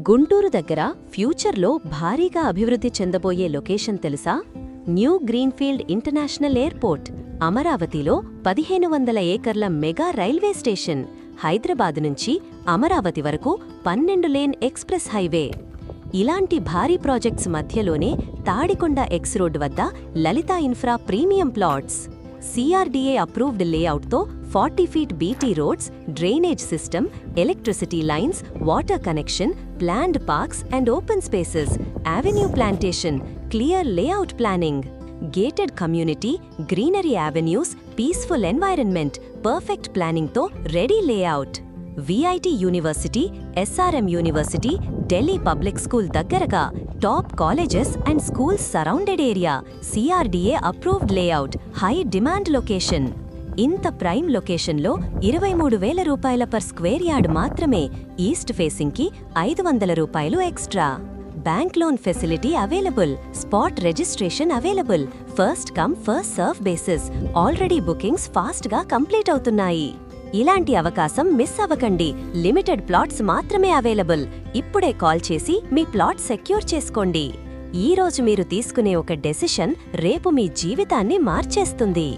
గుంటూరు దగ్గర ఫ్యూచర్లో భారీగా అభివృద్ధి చెందబోయే లొకేషన్ తెలుసా? న్యూ గ్రీన్ఫీల్డ్ ఇంటర్నేషనల్ ఎయిర్పోర్ట్, అమరావతిలో 1500 ఏకర్ల మెగా రైల్వే స్టేషన్, హైదరాబాద్ నుంచి అమరావతి వరకు 12 లేన్ ఎక్స్ప్రెస్ హైవే. ఇలాంటి భారీ ప్రాజెక్ట్స్ మధ్యలోనే తాడికొండ ఎక్స్ రోడ్ వద్ద Lalitha infra premium plots. CRDA approved లేఅవుట్తో 40 feet BT roads, drainage system, electricity lines, water connection, planned parks and open spaces, avenue plantation, clear layout planning, gated community, greenery avenues, peaceful environment, perfect ప్లానింగ్తో ready layout. VIT university, SRM university, Delhi public school దగ్గరగా top colleges and schools surrounded area, CRDA approved layout, high demand location. ఇంత prime లొకేషన్లో 23,000 రూపాయల per square yard మాత్రమే. East ఫేసింగ్కి 500 రూపాయలు extra. Bank loan facility available, spot registration available, first come first serve basis. Already bookings ఫాస్ట్గా complete అవుతున్నాయి. ఇలాంటి అవకాశం miss అవ్వకండి. లిమిటెడ్ ప్లాట్స్ మాత్రమే అవైలబుల్. ఇప్పుడే కాల్ చేసి మీ ప్లాట్ సెక్యూర్ చేసుకోండి. ఈ రోజు మీరు తీసుకునే ఒక డెసిషన్ రేపు మీ జీవితాన్ని మార్చేస్తుంది.